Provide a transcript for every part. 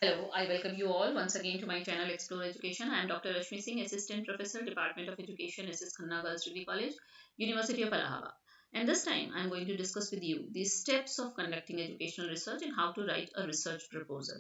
Hello, I welcome you all once again to my channel Explore Education. I am Dr. Rashmi Singh, Assistant Professor, Department of Education, SS Khanna Girls Degree College, University of Allahabad. And this time I am going to discuss with you the steps of conducting educational research and how to write a research proposal.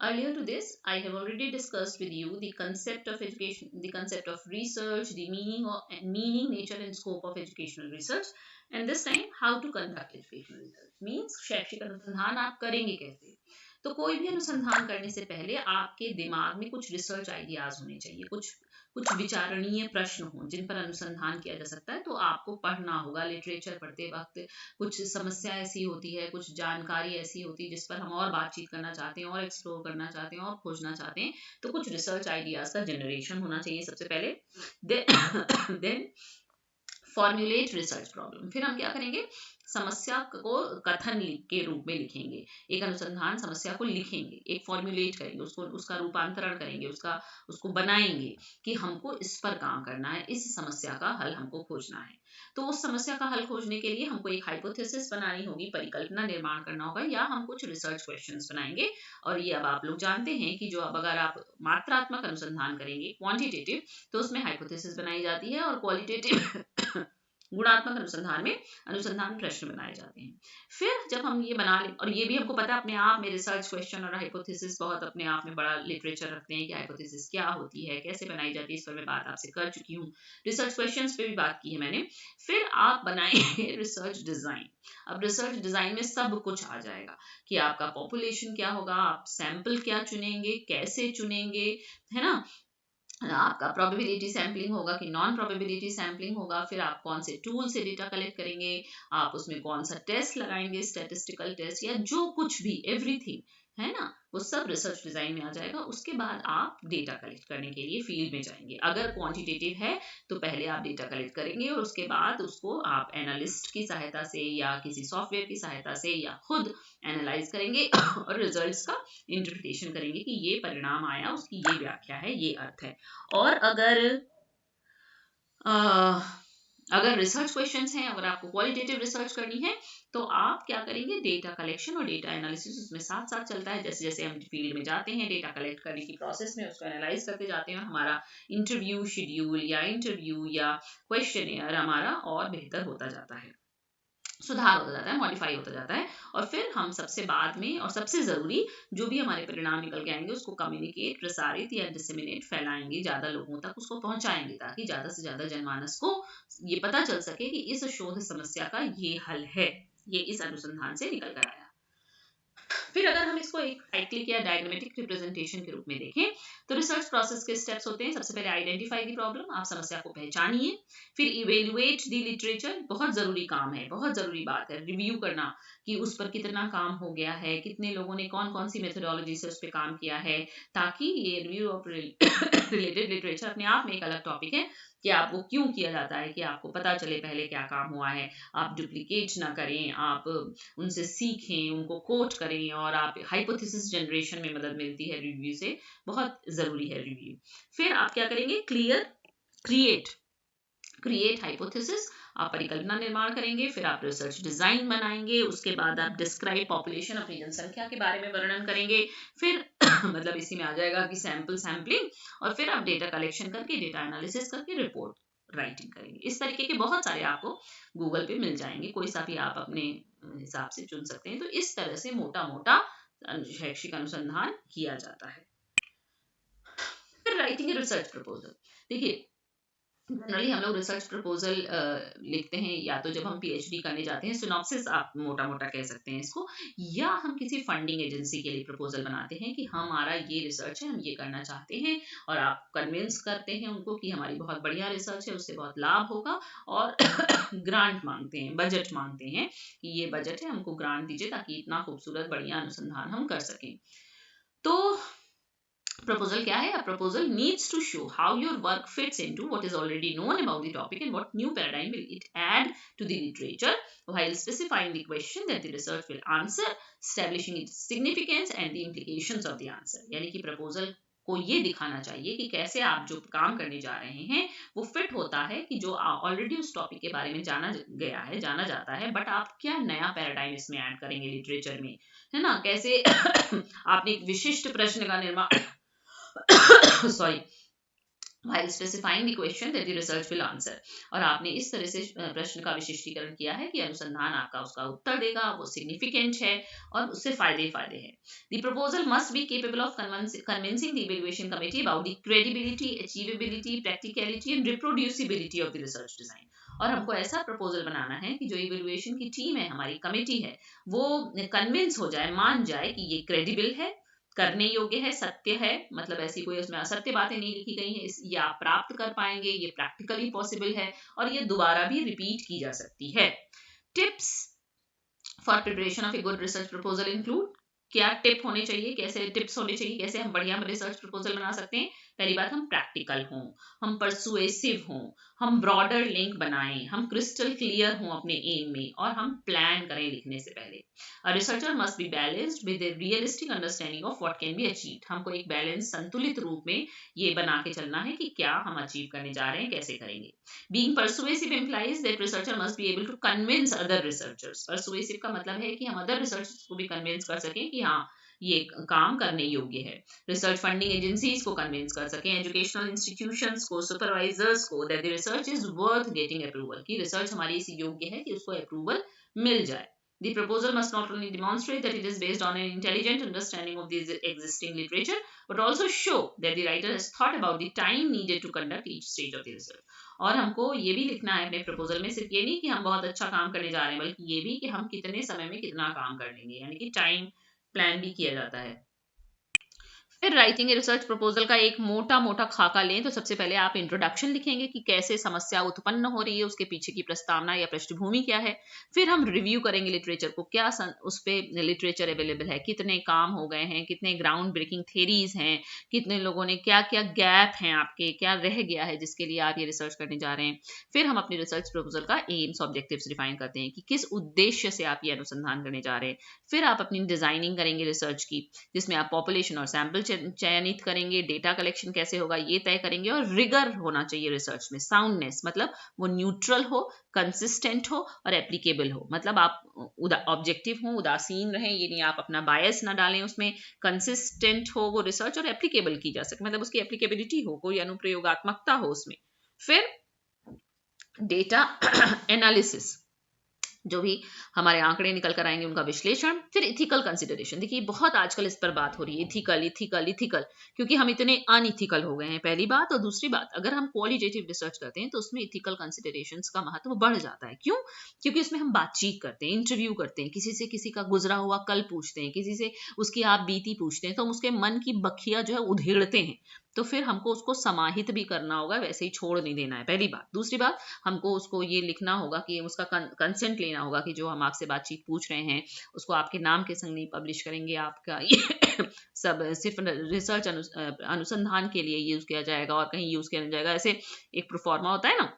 Earlier to this, I have already discussed with you the concept of education, the concept of research, the meaning, nature, and scope of educational research. And this time, how to conduct educational research means शैक्षिक अनुसंधान आप करेंगे कैसे। तो कोई भी अनुसंधान करने से पहले आपके दिमाग में कुछ रिसर्च आइडियाज होने चाहिए, कुछ कुछ विचारणीय प्रश्न हो जिन पर अनुसंधान किया जा सकता है। तो आपको पढ़ना होगा, लिटरेचर पढ़ते वक्त कुछ समस्या ऐसी होती है, कुछ जानकारी ऐसी होती है जिस पर हम और बातचीत करना चाहते हैं और एक्सप्लोर करना चाहते हैं और खोजना चाहते हैं। तो कुछ रिसर्च आइडियाज का जनरेशन होना चाहिए सबसे पहले। Then formulate research problem. फिर हम क्या करेंगे, समस्या को कथन के रूप में लिखेंगे। एक अनुसंधान समस्या को लिखेंगे, एक फॉर्मुलेट करेंगे, उसको उसका रूपांतरण करेंगे, उसको बनाएंगे कि हमको इस पर काम करना है, इस समस्या का हल हमको खोजना है। तो उस समस्या का हल खोजने के लिए हमको एक हाइपोथेसिस बनानी होगी, परिकल्पना निर्माण करना होगा, या हम कुछ रिसर्च क्वेश्चंस बनाएंगे। और ये अब आप लोग जानते हैं कि जो अब अगर आप मात्रात्मक अनुसंधान करेंगे, क्वांटिटेटिव, तो उसमें हाइपोथेसिस बनाई जाती है, और क्वालिटेटिव गुणात्मक अनुसंधान में अनुसंधान प्रश्न बनाए जाते हैं। फिर जब हम ये बना लें, और ये भी हमको पता है अपने आप में, रिसर्च क्वेश्चन और हाइपोथेसिस बहुत अपने आप में बड़ा लिटरेचर रखते हैं कि हाइपोथेसिस क्या होती है, कैसे बनाई जाती है, इस पर मैं बात आपसे कर चुकी हूँ। रिसर्च क्वेश्चंस पे भी बात की है मैंने। फिर आप बनाएंगे रिसर्च डिजाइन। अब रिसर्च डिजाइन में सब कुछ आ जाएगा कि आपका पॉपुलेशन क्या होगा, आप सैंपल क्या चुनेंगे, कैसे चुनेंगे, है ना। आपका प्रोबेबिलिटी सैम्पलिंग होगा कि नॉन प्रोबेबिलिटी सैम्पलिंग होगा। फिर आप कौन से टूल से डेटा कलेक्ट करेंगे, आप उसमें कौन सा टेस्ट लगाएंगे, स्टैटिस्टिकल टेस्ट या जो कुछ भी, एवरीथिंग, है ना, वो सब रिसर्च डिजाइन में आ जाएगा। उसके बाद आप डेटा कलेक्ट करने के लिए फील्ड में जाएंगे। अगर क्वांटिटेटिव है तो पहले आप डेटा कलेक्ट करेंगे और उसके बाद उसको आप एनालिस्ट की सहायता से या किसी सॉफ्टवेयर की सहायता से या खुद एनालाइज करेंगे और रिजल्ट्स का इंटरप्रिटेशन करेंगे कि ये परिणाम आया, उसकी ये व्याख्या है, ये अर्थ है। और अ, अगर रिसर्च क्वेश्चंस हैं, अगर आपको क्वालिटेटिव रिसर्च करनी है, तो आप क्या करेंगे, डेटा कलेक्शन और डेटा एनालिसिस उसमें साथ साथ चलता है। जैसे जैसे हम फील्ड में जाते हैं, डेटा कलेक्ट करने की प्रोसेस में उसको एनालाइज करते जाते हैं, और हमारा इंटरव्यू शेड्यूल या क्वेश्चन हमारा और बेहतर होता जाता है, सुधार होता जाता है, मॉडिफाई होता जाता है। और फिर हम सबसे बाद में, और सबसे जरूरी, जो भी हमारे परिणाम निकल के आएंगे उसको कम्युनिकेट, प्रसारित या डिसेमिनेट, फैलाएंगे, ज्यादा लोगों तक उसको पहुंचाएंगे, ताकि ज्यादा से ज्यादा जनमानस को ये पता चल सके कि इस शोध समस्या का ये हल है, ये इस अनुसंधान से निकल कर आया। फिर अगर हम इसको एक साइक्लिक या डायग्रामेटिक रिप्रेजेंटेशन के रूप में देखें, तो रिसर्च प्रोसेस के स्टेप्स होते हैं। सबसे पहले आइडेंटिफाई द प्रॉब्लम, आप समस्या को पहचानिए। फिर इवेल्युएट द लिटरेचर, बहुत जरूरी काम है, बहुत जरूरी बात है, रिव्यू करना कि उस पर कितना काम हो गया है, कितने लोगों ने कौन कौन सी मेथोडोलॉजी से उस पर काम किया है, ताकि ये रिव्यू ऑफ रिलेटेड लिटरेचर अपने आप में एक अलग टॉपिक है कि आपको क्यों किया जाता है, कि आपको पता चले पहले क्या काम हुआ है, आप डुप्लीकेट ना करें, आप उनसे सीखें, उनको कोट करें, और आप हाइपोथेसिस जनरेशन में मदद मिलती है रिव्यू से, बहुत ज़रूरी है रिव्यू। फिर आप क्या करेंगे, क्रिएट क्रिएट हाइपोथेसिस, आप परिकल्पना निर्माण करेंगे। फिर आप रिसर्च डिजाइन बनाएंगे। उसके बाद आप डिस्क्राइब पॉपुलेशन, अपनी जनसंख्या के बारे में वर्णन करेंगे। फिर मतलब इसी में आ जाएगा कि सैंपलिंग। और फिर आप डेटा कलेक्शन करके, डेटा एनालिसिस करके रिपोर्ट राइटिंग करेंगे। इस तरीके के बहुत सारे आपको गूगल पे मिल जाएंगे, कोई सा भी आप अपने हिसाब से चुन सकते हैं। तो इस तरह से मोटा मोटा शैक्षिक अनुसंधान किया जाता है। फिर राइटिंग रिसर्च प्रपोजल, देखिए जनरली हम लोग रिसर्च प्रपोजल लिखते हैं, या तो जब हम पीएचडी करने जाते हैं, सिनॉप्सिस आप मोटा मोटा कह सकते हैं इसको, या हम किसी फंडिंग एजेंसी के लिए प्रपोजल बनाते हैं कि हमारा ये रिसर्च है, हम ये करना चाहते हैं, और आप कन्विंस करते हैं उनको कि हमारी बहुत बढ़िया रिसर्च है, उससे बहुत लाभ होगा, और ग्रांट मांगते हैं, बजट मांगते हैं कि ये बजट है, हमको ग्रांट दीजिए ताकि इतना खूबसूरत बढ़िया अनुसंधान हम कर सकें। तो proposal क्या है? A proposal needs to show how your work fits into what is already known about the topic and what new paradigm will it add to the literature, while specifying the question that the research will answer, establishing its significance and the implications of the answer. यानी कि proposal को ये दिखाना चाहिए कि कैसे आप जो काम करने जा रहे हैं वो फिट होता है कि जो ऑलरेडी उस टॉपिक के बारे में जाना गया है, जाना जाता है, बट आप क्या नया पैराडाइम इसमें ऐड करेंगे लिटरेचर में, है ना, कैसे आपने एक विशिष्ट प्रश्न का निर्माण sorry while specifying the question that the research will answer, और आपने इस तरह से प्रश्न का विशिष्टीकरण किया है कि अनुसंधान आपका उसका उत्तर देगा, वो सिग्निफिकेंट है और उससे फायदे फायदे हैं. The proposal must be capable of convincing the evaluation committee about the credibility, achievability, practicality and reproducibility of the research design. और हमको ऐसा प्रपोजल बनाना है कि जो इवेल्युएशन की टीम है, हमारी कमेटी है, वो कन्विंस हो जाए, मान जाए कि ये क्रेडिबल है, करने योग्य है, सत्य है, मतलब ऐसी कोई उसमें असत्य बातें नहीं लिखी गई हैं, ये आप प्राप्त कर पाएंगे, ये प्रैक्टिकली पॉसिबल है और ये दोबारा भी रिपीट की जा सकती है. Tips for preparation of a good research proposal include, क्या टिप होने चाहिए, कैसे टिप्स होने चाहिए, कैसे हम बढ़िया रिसर्च प्रपोजल बना सकते हैं. पहली बात, हम प्रैक्टिकल हों, हम परसुएसिव हों, हम ब्रॉडर लिंक बनाएं, हम क्रिस्टल क्लियर हों अपने एम में और हम प्लान करें लिखने से पहले. A researcher must be balanced with a realistic understanding of what can be achieved. हमको एक बैलेंस, संतुलित रूप में ये बना के चलना है कि क्या हम अचीव करने जा रहे हैं, कैसे करेंगे. Being persuasive implies that researcher must be able to convince other researchers. Persuasive का मतलब है कि हम other researchers को भी convince कर सकें कि हाँ ये काम करने योग्य है. रिसर्च फंडिंग एजेंसीज को कन्विंस कर सकें, एजुकेशनल इंस्टीट्यूशंस को, सुपरवाइजर्स को, that the research is worth getting approval, कि रिसर्च हमारी इस योग्य है कि उसको अप्रूवल मिल जाए. The proposal must not only demonstrate that it is based on an intelligent understanding of the existing literature, but also show that the writer has thought about the time needed to conduct each stage of the research. और हमको ये भी लिखना है अपने proposal में, सिर्फ ये नहीं कि हम बहुत अच्छा काम करने जा रहे हैं, बल्कि ये भी कि हम कितने समय में कितना काम कर लेंगे, यानी कि टाइम प्लान भी किया जाता है. फिर राइटिंग ए रिसर्च प्रपोजल का एक मोटा मोटा खाका लें तो सबसे पहले आप इंट्रोडक्शन लिखेंगे कि कैसे समस्या उत्पन्न हो रही है, उसके पीछे की प्रस्तावना या पृष्ठभूमि क्या है. फिर हम रिव्यू करेंगे लिटरेचर को, क्या उस पर लिटरेचर अवेलेबल है, कितने काम हो गए हैं, कितने ग्राउंड ब्रेकिंग थेरीज हैं, कितने लोगों ने, क्या क्या गैप हैं आपके, क्या रह गया है जिसके लिए आप ये रिसर्च करने जा रहे हैं. फिर हम अपनी रिसर्च प्रपोजल का एम्स, ऑब्जेक्टिव्स डिफाइन करते हैं कि किस उद्देश्य से आप ये अनुसंधान करने जा रहे हैं. फिर आप अपनी डिजाइनिंग करेंगे रिसर्च की, जिसमें आप पॉपुलेशन और सैंपल चयनित करेंगे, डेटा कलेक्शन कैसे होगा ये तय करेंगे, और रिगर होना चाहिए रिसर्च में, साउंडनेस मतलब वो न्यूट्रल हो, कंसिस्टेंट हो और एप्लीकेबल हो. मतलब आप ऑब्जेक्टिव हो, उदासीन रहें, ये नहीं आप अपना बायस ना डालें उसमें, कंसिस्टेंट हो वो रिसर्च और एप्लीकेबल की जा सके, मतलब उसकी एप्लीकेबिलिटी हो, कोई अनुप्रयोगात्मकता हो उसमें. फिर डेटा एनालिसिस, जो भी हमारे आंकड़े निकल कर आएंगे उनका विश्लेषण. फिर इथिकल कंसिडरेशन, देखिए बहुत आजकल इस पर बात हो रही है, इथिकल इथिकल इथिकल, क्योंकि हम इतने अनइथिकल हो गए हैं, पहली बात. और दूसरी बात, अगर हम क्वालिटेटिव रिसर्च करते हैं तो उसमें इथिकल कंसिडरेशंस का महत्व बढ़ जाता है. क्यों? क्योंकि उसमें हम बातचीत करते हैं, इंटरव्यू करते हैं, किसी से किसी का गुजरा हुआ कल पूछते हैं, किसी से उसकी आप बीती पूछते हैं, तो हम उसके मन की बखिया जो है उधेड़ते हैं. तो फिर हमको उसको समाहित भी करना होगा, वैसे ही छोड़ नहीं देना है, पहली बात. दूसरी बात, हमको उसको ये लिखना होगा कि उसका कंसेंट लेना होगा कि जो हम आपसे बातचीत पूछ रहे हैं उसको आपके नाम के संग नहीं पब्लिश करेंगे, आपका ये सब सिर्फ रिसर्च अनुसंधान के लिए यूज किया जाएगा और कहीं यूज किया जाएगा, ऐसे एक प्रोफॉर्मा होता है ना,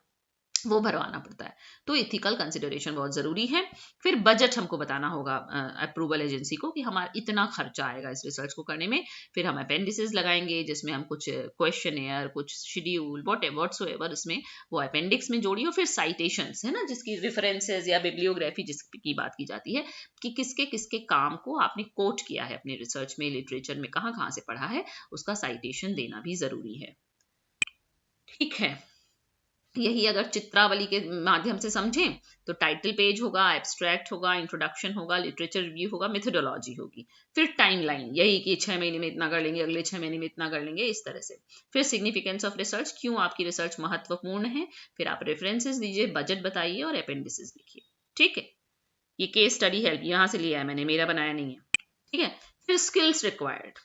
वो भरवाना पड़ता है. तो इथिकल कंसिडरेशन बहुत जरूरी है. फिर बजट हमको बताना होगा अप्रूवल एजेंसी को कि हमारा इतना खर्चा आएगा इस रिसर्च को करने में. फिर हम अपेंडिसेस लगाएंगे जिसमें हम कुछ क्वेश्चनेयर, कुछ शेड्यूल, व्हाटसोएवर इसमें वो अपेंडिक्स में जोड़िए. फिर साइटेशंस है ना, जिसकी रेफरेंसेस या बिब्लियोग्राफी जिसकी बात की जाती है कि किसके किसके काम को आपने कोट किया है अपने रिसर्च में, लिटरेचर में कहाँ कहाँ से पढ़ा है, उसका साइटेशन देना भी जरूरी है. ठीक है, यही अगर चित्रावली के माध्यम से समझें तो टाइटल पेज होगा, एब्स्ट्रैक्ट होगा, इंट्रोडक्शन होगा, लिटरेचर रिव्यू होगा, मेथोडोलॉजी होगी. फिर टाइमलाइन, यही कि 6 महीने में इतना कर लेंगे, अगले 6 महीने में इतना कर लेंगे, इस तरह से. फिर सिग्निफिकेंस ऑफ रिसर्च, क्यों आपकी रिसर्च महत्वपूर्ण है. फिर आप रेफरेंसेस दीजिए, बजट बताइए और अपेंडिसेस लिखिए. ठीक है, ये केस स्टडी हेल्प यहाँ से लिया है मैंने, मेरा बनाया नहीं है. ठीक है. फिर स्किल्स रिक्वायर्ड,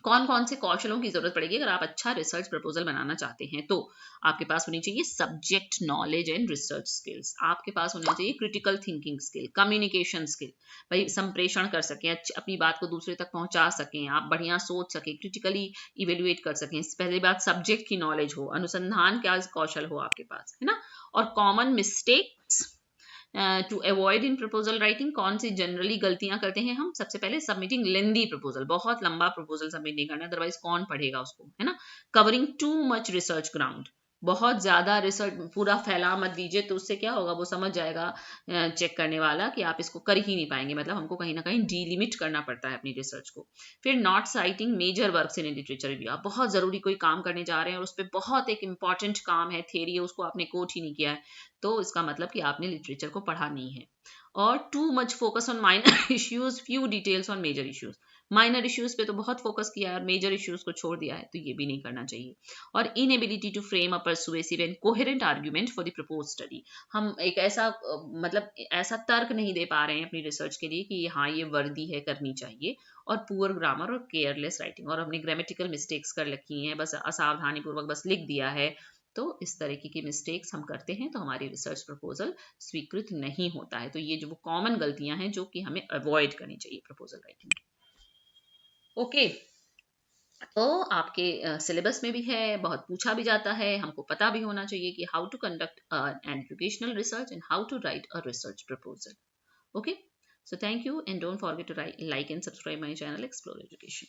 कौन कौन से कौशलों की जरूरत पड़ेगी अगर आप अच्छा रिसर्च प्रपोजल बनाना चाहते हैं. तो आपके पास होनी चाहिए subject knowledge and research skills, आपके पास होना चाहिए critical thinking skill, communication skill, भाई संप्रेषण कर सकें, अपनी बात को दूसरे तक पहुंचा सकें, आप बढ़िया सोच सकें, क्रिटिकली इवेल्युएट कर सकें. पहली बात सब्जेक्ट की नॉलेज हो, अनुसंधान का कौशल हो आपके पास, है ना. और common mistakes to avoid in proposal writing, कौन सी जनरली गलतियां करते हैं हम? सबसे पहले सबमिटिंग लेंदी प्रपोजल, बहुत लंबा प्रपोजल सबमिट नहीं करना, अदरवाइज कौन पढ़ेगा उसको, है ना। Covering too much research ground, बहुत ज्यादा रिसर्च पूरा फैला मत दीजिए, तो उससे क्या होगा, वो समझ जाएगा चेक करने वाला कि आप इसको कर ही नहीं पाएंगे, मतलब हमको कहीं ना कहीं डीलिमिट करना पड़ता है अपनी रिसर्च को। फिर not citing major works in literature review, आप बहुत जरूरी कोई काम करने जा रहे हैं और उस पर बहुत एक इंपॉर्टेंट काम है, थ्योरी है, उसको आपने कोट ही नहीं किया है, तो इसका मतलब कि आपने लिटरेचर को पढ़ा नहीं है। और too much focus on minor issues, few details on major issues, minor issues पे तो बहुत फोकस किया है और मेजर इश्यूज को छोड़ दिया है, तो ये भी नहीं करना चाहिए। और inability to frame a persuasive and coherent argument for the propose study, हम एक ऐसा मतलब ऐसा तर्क नहीं दे पा रहे हैं अपनी रिसर्च के लिए कि हाँ ये वर्दी है, करनी चाहिए। और पुअर ग्रामर और केयरलेस राइटिंग, और हमने ग्रामेटिकल मिस्टेक्स कर रखी हैं, बस असावधानी पूर्वक बस लिख दिया है, तो इस तरीके की मिस्टेक्स हम करते हैं तो हमारी रिसर्च प्रपोजल स्वीकृत नहीं होता है। तो ये जो कॉमन गलतियां हैं जो कि हमें अवॉइड करनी चाहिए प्रपोजल राइटिंग में। ओके, तो आपके सिलेबस में भी है, बहुत पूछा भी जाता है, हमको पता भी होना चाहिए कि how to conduct an educational research and how to write a research proposal. Okay, so thank you and don't forget to like and subscribe my channel Explore Education.